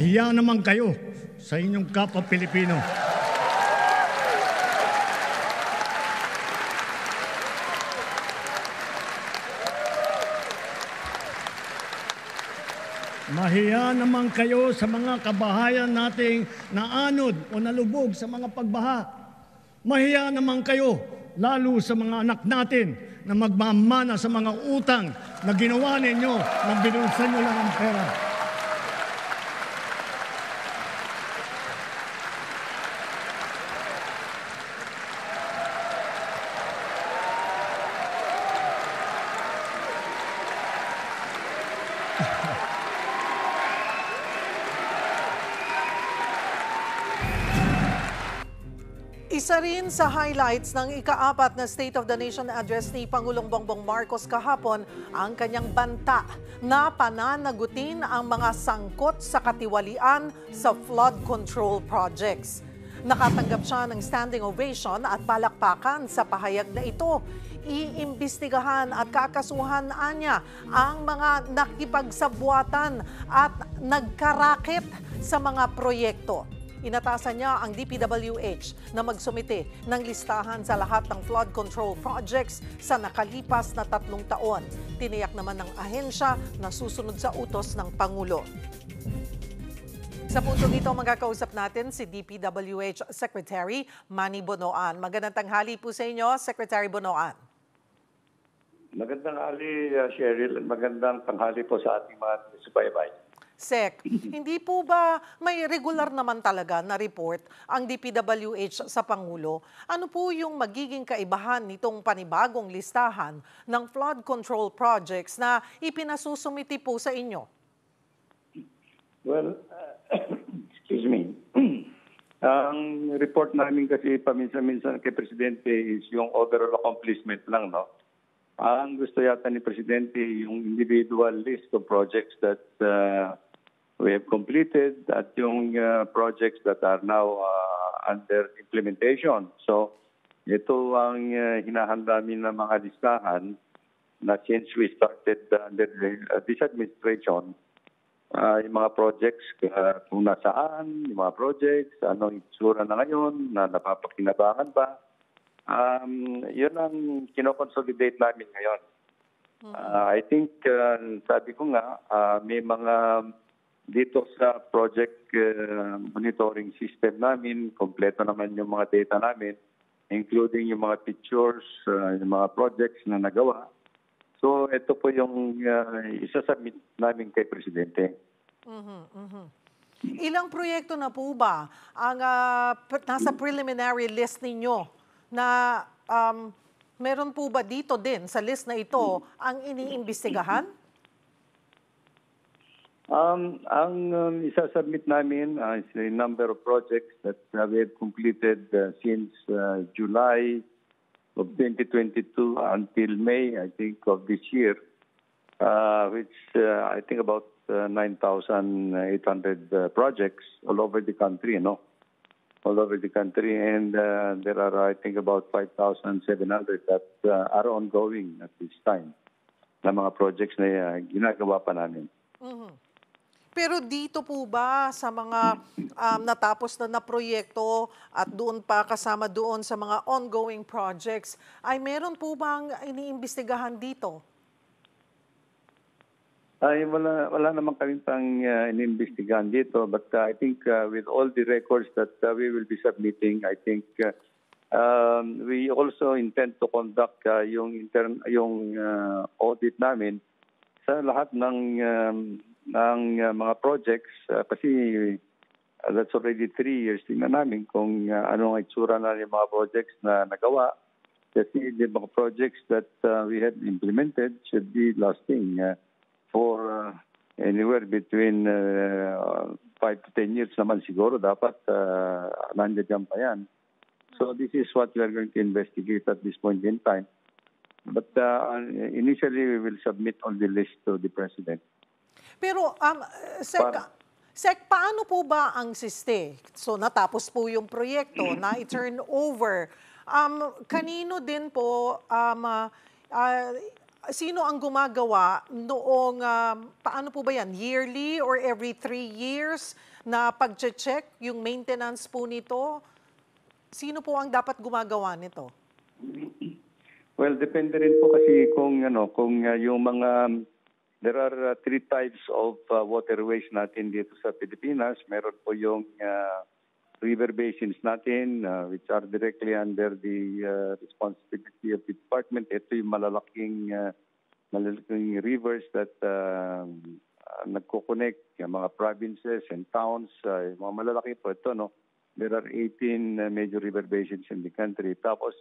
Mahiya naman kayo sa inyong kapwa Pilipino. Mahiya naman kayo sa mga kabahayan nating naanod o nalubog sa mga pagbaha. Mahiya naman kayo, lalo sa mga anak natin na magmamana sa mga utang na ginawa ninyo nang binulsan nyo lang ang pera. Isa rin sa highlights ng ika-4 na State of the Nation address ni Pangulong Bongbong Marcos kahapon ang kanyang banta na pananagutin ang mga sangkot sa katiwalian sa flood control projects. Nakatanggap siya ng standing ovation at palakpakan sa pahayag na ito. Iimbestigahan at kakasuhan niya ang mga nakipagsabwatan at nagkarakit sa mga proyekto. Inatasan niya ang DPWH na magsumite ng listahan sa lahat ng flood control projects sa nakalipas na 3 taon. Tiniyak naman ng ahensya na susunod sa utos ng Pangulo. Sa puntong ito, magkakausap natin si DPWH Secretary Manny Bonoan. Magandang tanghali po sa inyo, Secretary Bonoan. Magandang tanghali, Cheryl. Magandang tanghali po sa ating mga subaybay. Sec, hindi po ba may regular naman talaga na report ang DPWH sa Pangulo? Ano po yung magiging kaibahan nitong panibagong listahan ng flood control projects na ipinasusumiti po sa inyo? Well, excuse me. Ang report namin kasi paminsan-minsan kay Presidente is yung overall accomplishment lang, no? Ang gusto yata ni Presidente yung individual list of projects that we have completed at yung projects that are now under implementation. So, ito ang hinahanda namin ng mga listahan na since we started under this administration, yung mga projects kung nasaan, yung mga projects, anong itsura na ngayon, na napapakinabangan ba. Yun ang kinoconsolidate namin ngayon. I think, sabi ko nga, may mga dito sa project monitoring system namin, kompleto naman yung mga data namin, including yung mga pictures, yung mga projects na nagawa. So, ito po yung isasubmit namin kay Presidente. Ilang proyekto na po ba ang nasa preliminary list ninyo na meron po ba dito din sa list na ito ang iniimbestigahan? Ang isasubmit namin is a number of projects that we have completed since July of 2022 until May, I think, of this year, which I think about 9,800 projects all over the country, no? All over the country, and there are, I think, about 5,700 that are ongoing at this time na mga projects na ginagawa pa namin. Pero dito po ba sa mga natapos na proyekto at doon pa kasama doon sa mga ongoing projects, ay meron po bang iniimbestigahan dito? Ay, wala naman kami pang iniimbestigahan dito, but I think with all the records that we will be submitting, I think we also intend to conduct yung audit namin sa lahat ng mga projects kasi that's already 3 years. Tingnan namin kung ano ang itsura na yung mga projects na nagawa. Kasi the mga projects that we have implemented should be lasting for anywhere between 5 to 10 years naman siguro. Dapat nandiyan pa yan. So this is what we are going to investigate at this point in time. But initially, we will submit on the list to the President. Pero, Sec, paano po ba ang SISTE? So, natapos po yung proyekto na i-turn over. Kanino din po Sino ang gumagawa noong, paano po ba yan? Yearly or every 3 years na pag-check yung maintenance po nito? Sino po ang dapat gumagawa nito? Well, depende rin po kasi kung yung mga there are three types of waterways natin dito sa Pilipinas. Meron po yung river basins natin which are directly under the responsibility of the department. Ito yung malalaking rivers that nagko-connect yung mga provinces and towns. Yung mga malalaki po ito, no? There are 18 major river basins in the country. Tapos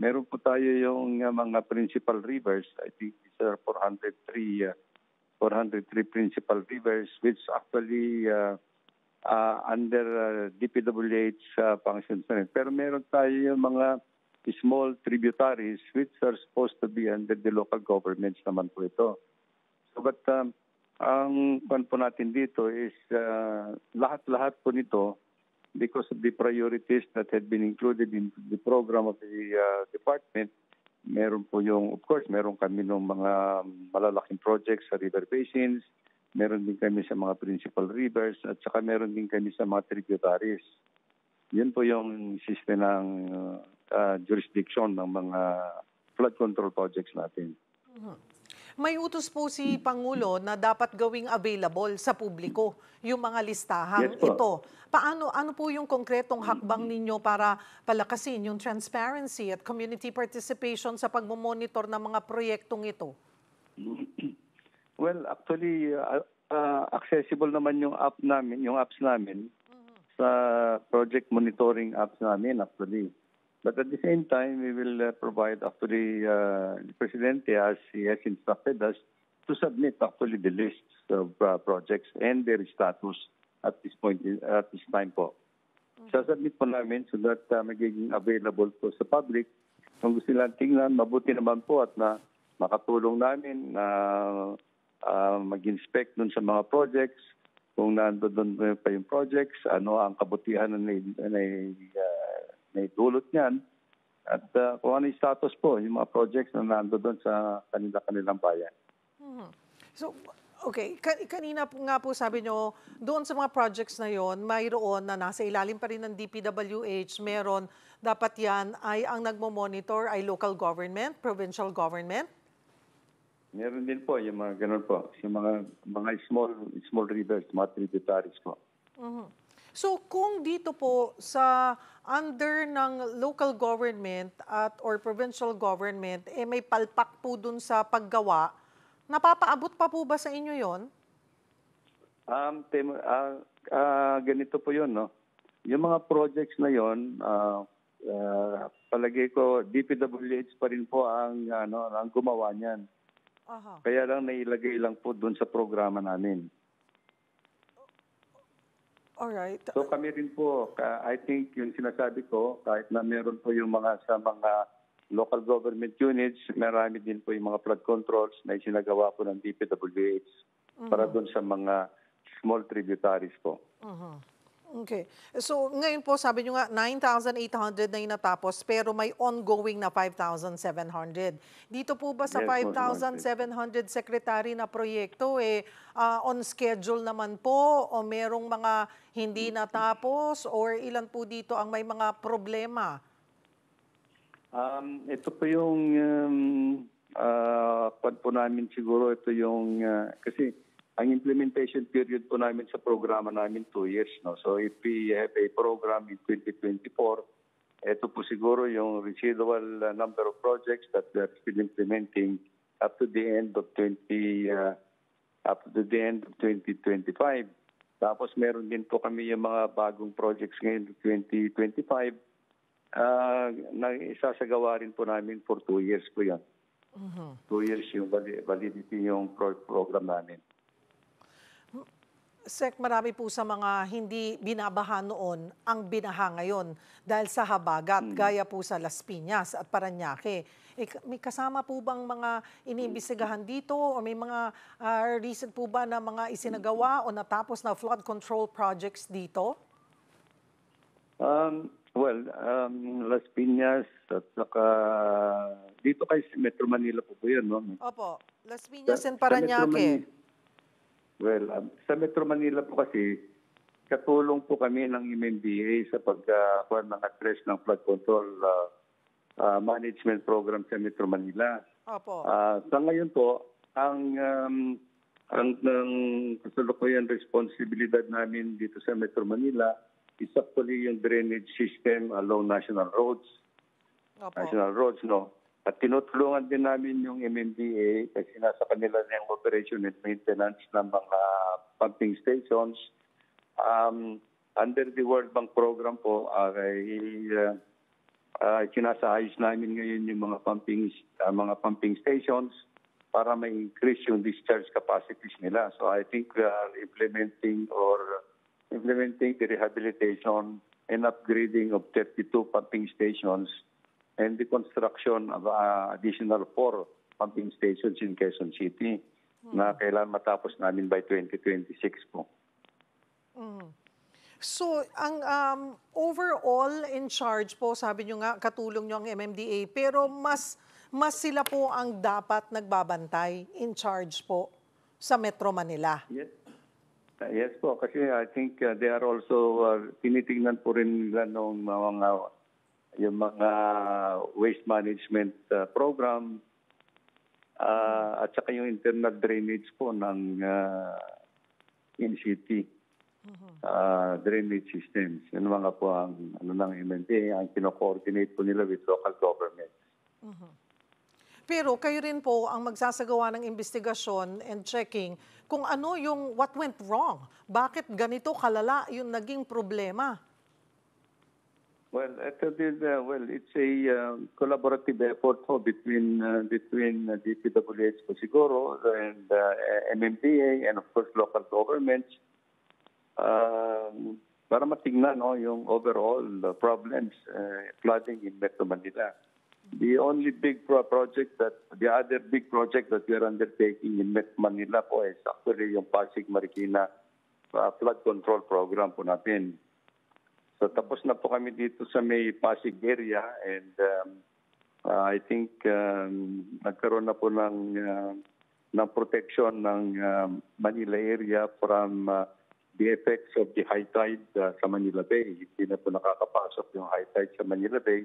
meron po tayo yung mga principal rivers. I think these are 403 principal rivers which actually under DPWH functions na rin. Pero meron tayo yung mga small tributaries which are supposed to be under the local governments naman po ito. So, but ang pan po natin dito is lahat-lahat po nito because of the priorities that had been included in the program of the department. Meron po of course, meron kami ng mga malalaking projects sa river basins, meron din kami sa mga principal rivers, at saka meron din kami sa mga tributaries. Yun po yung system ng jurisdiction ng mga flood control projects natin. May utos po si Pangulo na dapat gawing available sa publiko yung mga listahang Yes po. ito. Ano po yung konkretong hakbang ninyo para palakasin yung transparency at community participation sa pagmomonitor ng mga proyektong ito? Well, actually, accessible naman yung apps namin sa project monitoring apps namin actually. But at the same time, we will provide actually the Presidente, as he has instructed us, to submit actually the lists of projects and their status at this time po. Sasubmit po namin so that magiging available po sa public. Kung gusto nilang tingnan, mabuti naman po at na makatulong namin na mag-inspect dun sa mga projects. Kung nandoon pa yung projects, ano ang kabutihan na naidulot niyan. At kung ano yung status po, yung mga projects na nandoon sa kanilang bayan. So, okay. Kanina nga po sabi nyo, doon sa mga projects na yon, mayroon na nasa ilalim pa rin ng DPWH, meron, dapat yan ay ang nagmo-monitor ay local government, provincial government? Meron din po, yung mga ganun po. Yung mga small rivers, mga tributaries po. So kung dito po sa under ng local government or provincial government, may palpak po dun sa paggawa, napapaabot pa po ba sa inyo yon? Ganito po yun, no? Yung mga projects na yon, palagay ko, DPWH pa rin po ang gumawa niyan. Kaya lang nailagay lang po dun sa programa namin. Alright. So kami rin po, I think yung sinasabi ko, kahit na meron po yung sa mga local government units, marami din po yung mga flood controls na isinagawa po ng DPWH para doon sa mga small tributaries po. Okay. So ngayon po sabi nyo nga 9,800 na yung natapos pero may ongoing na 5,700. Dito po ba sa Yes, 5,700 secretary na proyekto on schedule naman po o merong mga hindi natapos or ilan po dito ang may mga problema? Ito po yung po namin siguro ito yung kasi ang implementation period po namin sa programa namin 2 years, no. So if we have a program in 2024, ito po siguro yung residual number of projects that we are still implementing up to the end of 2025. Tapos meron din po kami yung mga bagong projects ngayon 2025 na isasagawa rin po namin for 2 years po yan. 2 years yung validity yung program namin. Sek, marami po sa mga hindi binabaha noon ang binaha ngayon dahil sa habagat, gaya po sa Las Piñas at Parañaque. May kasama po bang mga iniimbestigahan dito o may mga recent po ba na mga isinagawa o natapos na flood control projects dito? Well, Las Piñas at saka dito kay Metro Manila po yan, no? Opo, Las Piñas and Sa Metro Parañaque. Sa Metro Manila po kasi, katulong po kami ng MMDA sa pagkakuha ng address ng flood control management program sa Metro Manila. Opo. Sa ngayon po, ang kasalukuyan responsibilidad namin dito sa Metro Manila is actually yung drainage system along national roads. Opo. National roads, no? At tinutulungan din namin yung MMDA kasi nasa kanila na yung operation and maintenance ng mga pumping stations. Under the World Bank program po, sinasaayos namin ngayon yung mga pumping stations para ma-increase yung discharge capacities nila. So I think we are implementing the rehabilitation and upgrading of 32 pumping stations and the construction of additional 4 pumping stations in Quezon City na kailangan matapos namin by 2026 po. So, ang overall in charge po, sabi nyo nga, katulong nyo ang MMDA, pero mas sila po ang dapat nagbabantay in charge po sa Metro Manila. Yes po, kasi I think they are also tinitingnan po rin nila yung mga waste management program at saka yung internal drainage po ng in-city drainage systems. Yun mga po ang ng MMDA, ang kino-coordinate po nila with local government. Pero kayo rin po ang magsasagawa ng investigasyon and checking kung ano yung what went wrong. Bakit ganito kalala yung naging problema? Well, it's a collaborative effort po between DPWH po siguro and MMDA and of course local governments para matignan yung overall problems flooding in Metro Manila. The other big project that we are undertaking in Metro Manila po is actually yung Pasig Marikina flood control program po natin. So tapos na po kami dito sa may Pasig area and I think nagkaroon na po ng protection ng Manila area from the effects of the high tide sa Manila Bay. Hindi na po nakakapasok yung high tide sa Manila Bay.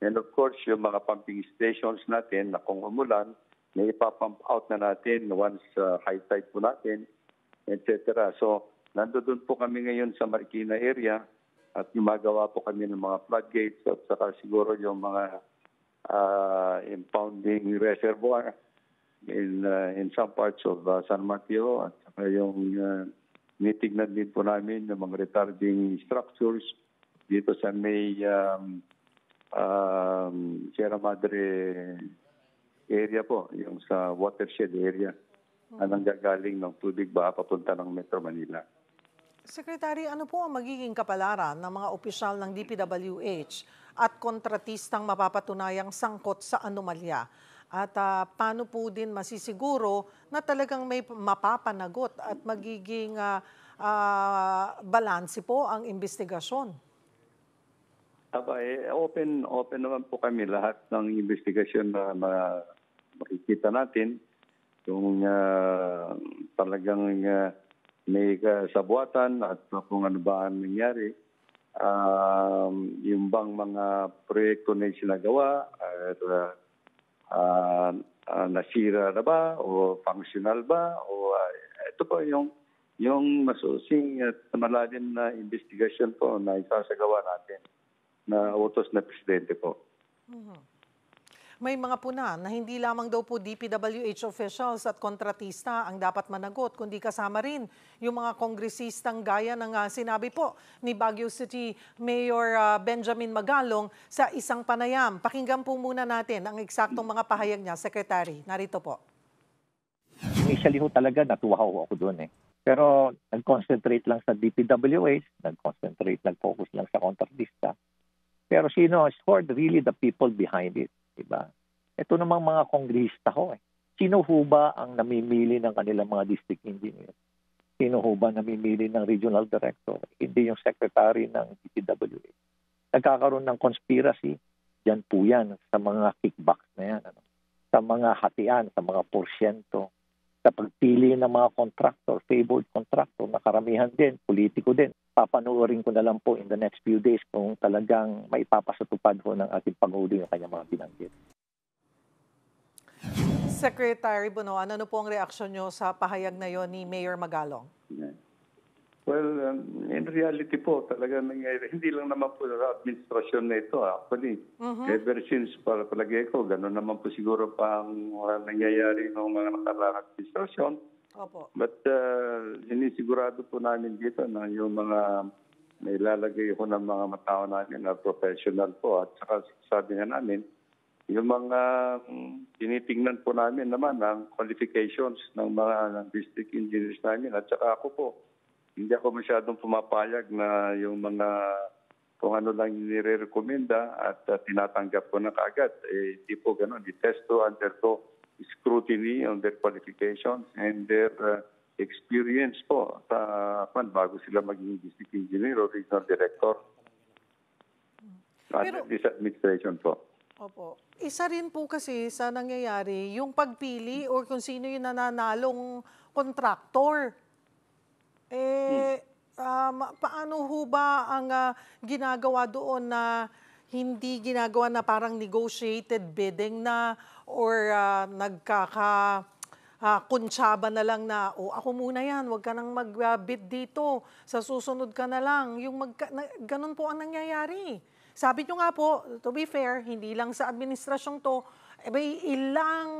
And of course, yung mga pumping stations natin na kung umulan, may ipapump out na natin once high tide po natin, etc. So, nandoon po kami ngayon sa Marikina area at gumagawa po kami ng mga floodgates at saka siguro yung mga impounding reservoir in some parts of San Mateo at saka yung nitignan din po namin ng mga retarding structures dito sa may Sierra Madre area po, yung sa watershed area na nanggagaling ng tubig ba papunta ng Metro Manila. Secretary, ano po ang magiging kapalaran ng mga opisyal ng DPWH at kontratistang mapapatunayang sangkot sa anomalya? At paano po din masisiguro na talagang may mapapanagot at magiging balanse po ang investigasyon? Open naman po kami lahat ng investigasyon na makikita natin. Kung talagang may kasabuatan at kung ano ba ang nangyari. Yung bang mga proyekto na sinagawa, nasira na ba o functional ba? O ito po yung masusing at malalim na investigasyon po na isasagawa natin na utos na presidente po. May mga puna na hindi lamang daw po DPWH officials at kontratista ang dapat managot, kundi kasama rin yung mga kongresistang gaya ng sinabi po ni Baguio City Mayor Benjamin Magalong sa isang panayam. Pakinggan po muna natin ang eksaktong mga pahayag niya, Secretary. Narito po. Initially ho talaga natuwa ho ako doon eh. Pero nag-concentrate lang sa DPWH, nag-focus lang sa kontratista. Pero sino is for really the people behind it, diba? Ito namang mga kongrehista ho eh. Sino ho ba ang namimili ng kanilang mga district engineer? Sino ho ba namimili ng regional director? Hindi yung secretary ng DPWH. nagkakaroon ng conspiracy, yan po yan sa mga kickbacks na yan. Sa mga hatian, sa mga porsyento, sa pagpili ng mga contractor, favored contractor, na karamihan din, politiko din. Papanoorin ko na lang po in the next few days kung talagang may papasatupad ho ng ating Pangulo yung kanyang mga binanggit. Secretary Bunoan, ano po ang reaksyon nyo sa pahayag na yon ni Mayor Magalong? Well, in reality po, talaga nangyayari. Hindi lang naman po sa administrasyon na ito. Actually, ever since palagay ko, gano'n naman po siguro pa ang nangyayari ng mga nakaraang administrasyon. Opo. But sinisigurado po namin dito na yung mga nailalagay ko ng mga matao namin na professional po. At saka sabi nga namin, yung mga tinitingnan po namin naman ang qualifications ng mga district engineers namin. At saka ako po, hindi ako masyadong pumapayag na yung mga kung ano lang nire-recommenda at tinatanggap ko na kaagad. Hindi po ganun. It has to undergo scrutiny on their qualifications and their experience po bago sila maging district engineer o regional director. Pero, this administration po. Opo. Isa rin po kasi sa nangyayari, yung pagpili or kung sino yung nananalong kontraktor. Paano ho ba ang ginagawa doon na hindi ginagawa na parang negotiated bidding na or kuntsaba na lang na, ako muna yan, huwag ka nang mag-bid dito, sa susunod ka na lang. Ganun po ang nangyayari. Sabi nyo nga po, to be fair, hindi lang sa administrasyong to,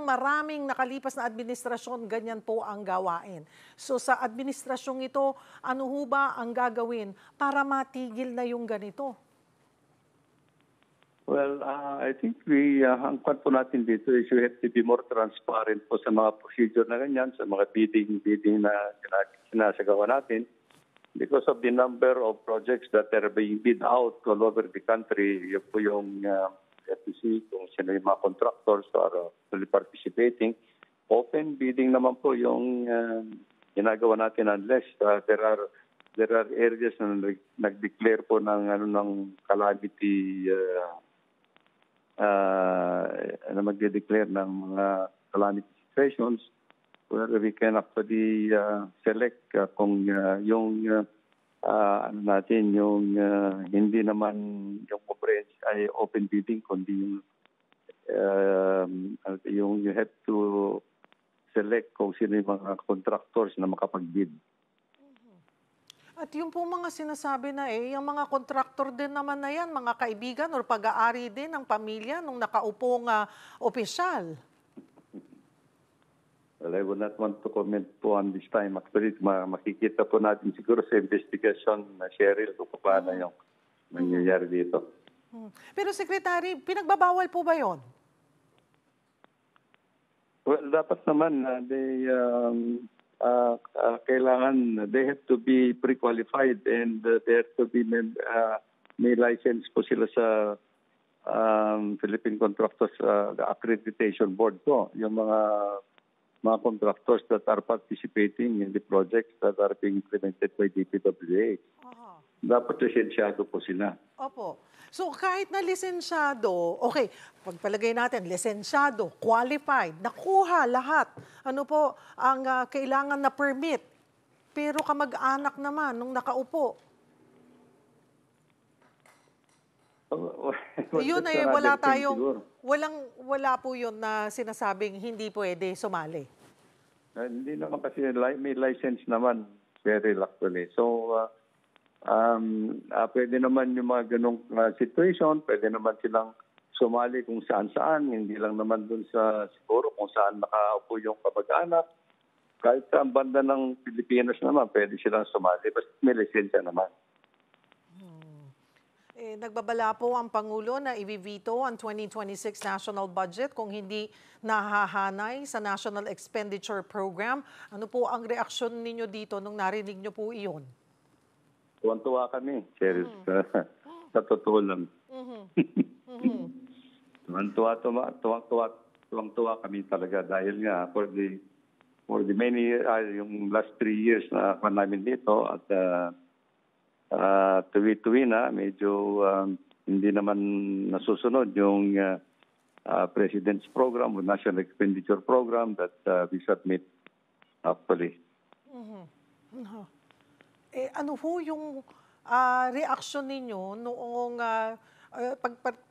maraming nakalipas na administrasyon, ganyan po ang gawain. So sa administrasyong ito, ano ho ba ang gagawin para matigil na yung ganito? Well, I think ang kwan po natin dito is we have to be more transparent po sa mga procedure na ganyan, sa mga bidding na sinasagawa natin. Because of the number of projects that are being bid out all over the country, yun po yung FTC, kung sino yung mga contractors are fully participating. Open bidding naman po yung ginagawa natin unless there are areas na nag-declare po ng calamity magde-declare ng mga calamity situations where we can actually select kung yung hindi naman yung comprehensive ay open bidding, kundi yung you have to select kung sino yung mga contractors na makapag-bid. At yung po mga sinasabi na yung mga contractor din naman na yan, mga kaibigan or pag-aari din ng pamilya nung nakaupong opisyal. Well, I would not want to comment po on this time. Actually, makikita po natin siguro sa investigation na Cheryl kung paano yung nangyayari dito. Pero Secretary, pinagbabawal po ba yon? Well, dapat naman kailangan they have to be pre-qualified and they have to be may license po sila sa Philippine Contractors Accreditation Board po. Yung mga contractors that are participating in the projects that are being implemented by DPWH. Dapat lisensyado po sila. Opo. So kahit na lisensyado, okay, pagpalagay natin, lisensyado, qualified, nakuha lahat. Ano po ang kailangan na permit? Pero kamag-anak naman nung nakaupo. Yun ay wala po yun na sinasabing hindi pwede sumali. Hindi naman kasi may license naman, very actually. So, pwede naman yung mga ganong situation, pwede naman silang sumali kung saan-saan, hindi lang naman dun sa siguro kung saan nakaupo yung kamag-anak. Kahit sa banda ng Pilipinas naman, pwede silang sumali, basta may lisensya naman. Nagbabala po ang Pangulo na i-veto ang 2026 national budget kung hindi nahahanay sa National Expenditure Program. Ano po ang reaksyon ninyo dito nung narinig nyo po iyon? Tuwan-tuwa kami, Cheryl. Sa totoo lang. Tuwang-tuwa kami talaga dahil nga for the many yung last 3 years na namin dito at tuwi-tuwi na medyo hindi naman nasusunod yung President's program o National Expenditure Program that we submit actually. Ano ho yung reaksyon ninyo noong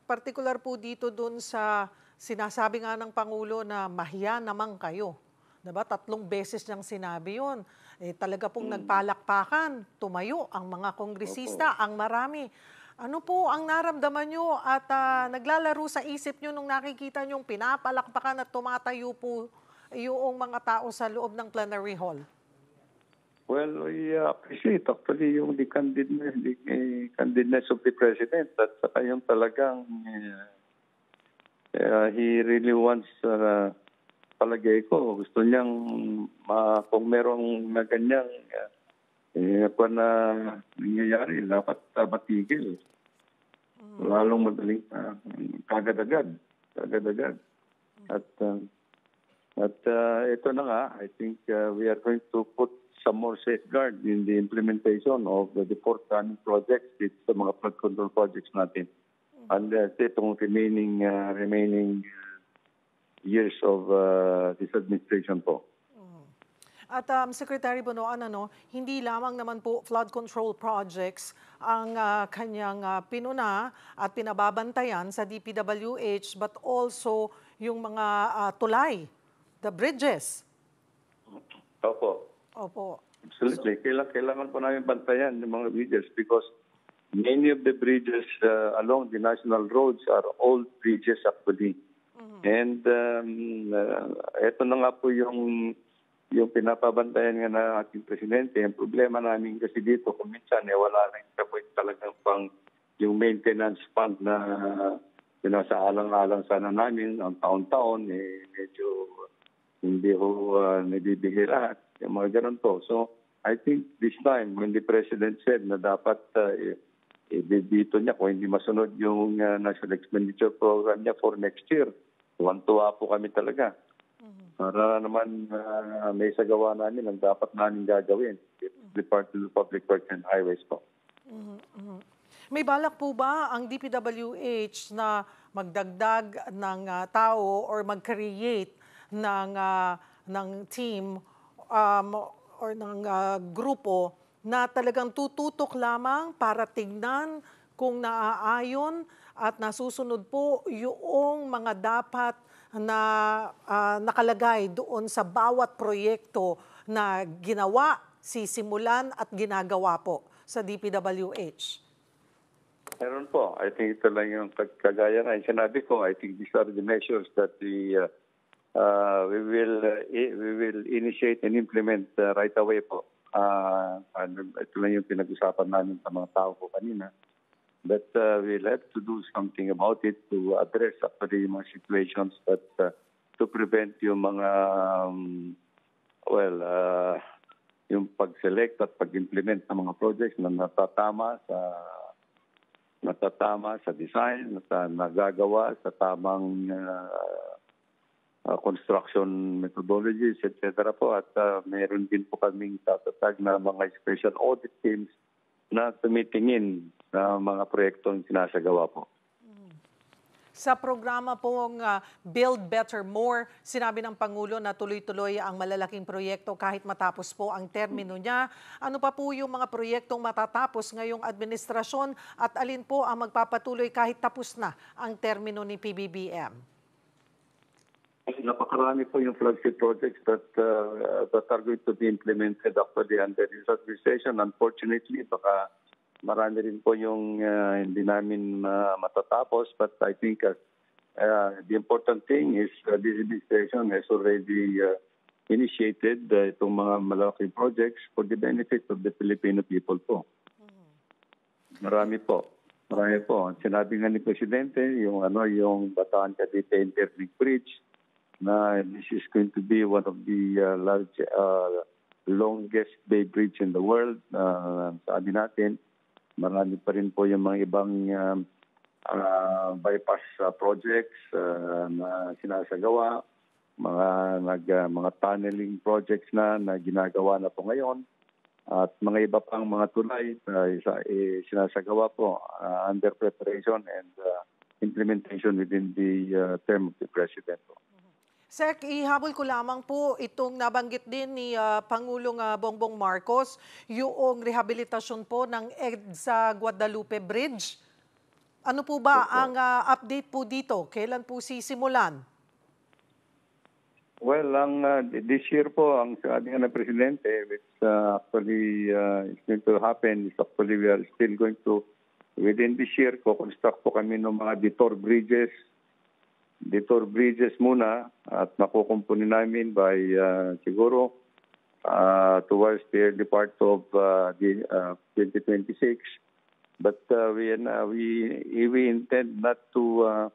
particular po dito dun sa sinasabi nga ng Pangulo na mahiya naman kayo? Diba? 3 beses niyang sinabi yun. Talaga pong nagpalakpakan, tumayo ang mga kongresista, ang marami. Ano po ang naramdaman nyo at naglalaro sa isip nyo nung nakikita nyong pinapalakpakan at tumatayo po yung mga tao sa loob ng plenary hall? Well, we appreciate actually yung the candidness of the President at saka yung talagang he really wants palagay ko, gusto niyang kung merong na ganyang na nangyayari, dapat matigil. Lalong madaling kagad-agad. At ito na nga, I think we are going to put some more safeguard in the implementation of the forthcoming projects, sa mga flood control projects natin. And itong remaining years of this administration po. At Secretary Bonoan, hindi lamang naman po flood control projects ang kanyang pinuna at pinababantayan sa DPWH, but also yung mga tulay, the bridges. Opo. Absolutely. Kailangan po namin bantayan yung mga bridges because many of the bridges along the national roads are old bridges actually. And ito na nga po yung pinapabantayan nga ng ating presidente. Ang problema namin kasi dito, kung minsan wala na talagang pang yung maintenance fund na pinasaalang-alang sana namin ang taon-taon, medyo hindi ho nabibigay lahat. Yung mga ganun po. So, I think this time, when the President said na dapat dito niya, kung hindi masunod yung National Expenditure Program niya for next year, tuwan-tuwa po kami talaga. Para naman may sagawa namin ang dapat namin gagawin. Department of Public Works and Highways po. May balak po ba ang DPWH na magdagdag ng tao or mag-create ng team or ng grupo na talagang tututok lamang para tignan kung naaayon at nasusunod po yung mga dapat na nakalagay doon sa bawat proyekto na ginawa, sisimulan at ginagawa po sa DPWH? Meron po. I think ito lang yung kagaya na sinabi ko. I think these are the measures that we will initiate and implement right away po. Ito lang yung pinag-usapan namin sa mga tao po kanina. But we'll have to do something about it to address actually yung mga situations that to prevent yung mga yung pag-select at pag-implement ng mga projects na natatama sa design, nagagawa sa tamang construction methodologies, etc. po. At meron din po kaming tatatag na mga special audit teams na tumitingin sa mga proyektong sinasagawa po. Sa programa pong Build Better More, sinabi ng Pangulo na tuloy-tuloy ang malalaking proyekto kahit matapos po ang termino niya. Ano pa po yung mga proyektong matatapos ngayong administrasyon at alin po ang magpapatuloy kahit tapos na ang termino ni PBBM? Napakarami po yung flagship projects that are going to be implemented actually under this administration. Unfortunately, baka marami rin po yung hindi namin matatapos. But I think the important thing is this administration has already initiated itong mga malaking projects for the benefit of the Filipino people po. Marami po. Sinabi nga ni Presidente, yung Bataan Cavite Interlink Bridge, na this is going to be one of the longest bay bridge in the world. Sabi natin, marami pa rin po yung mga ibang bypass projects na sinasagawa, mga tunneling projects na ginagawa na po ngayon. at mga iba pang mga tulay sinasagawa po under preparation and implementation within the term of the President po. Sec, ihabol ko lamang po itong nabanggit din ni Pangulong Bongbong Marcos, yung rehabilitasyon po ng EDSA Guadalupe Bridge. Ano po ba ang update po dito? Kailan po sisimulan? Well, this year po, ang sabi nga ng Presidente, which actually is going to happen, is actually we are still going to, within this year, construct po kami ng mga detour bridges muna at makukumpuni namin by siguro towards the early part of the 2026. But we intend not to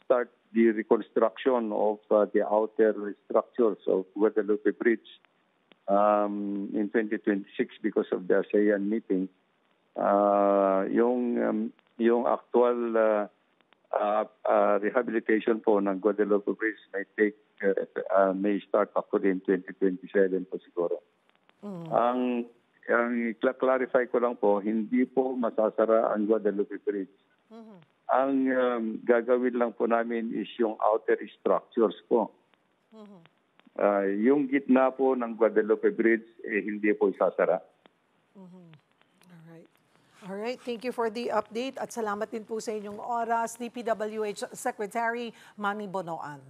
start the reconstruction of the outer structures of Guadalupe Bridge in 2026 because of the ASEAN meeting. Yung actual rehabilitation po ng Guadalupe Bridge may start actually in 2027 po siguro. Ang clarify ko lang po, hindi po masasara ang Guadalupe Bridge. Ang gagawin lang po namin is yung outer structures po. Yung gitna po ng Guadalupe Bridge, hindi po isasara. Alright, thank you for the update at salamat din po sa inyong oras, DPWH Secretary Manny Bonoan.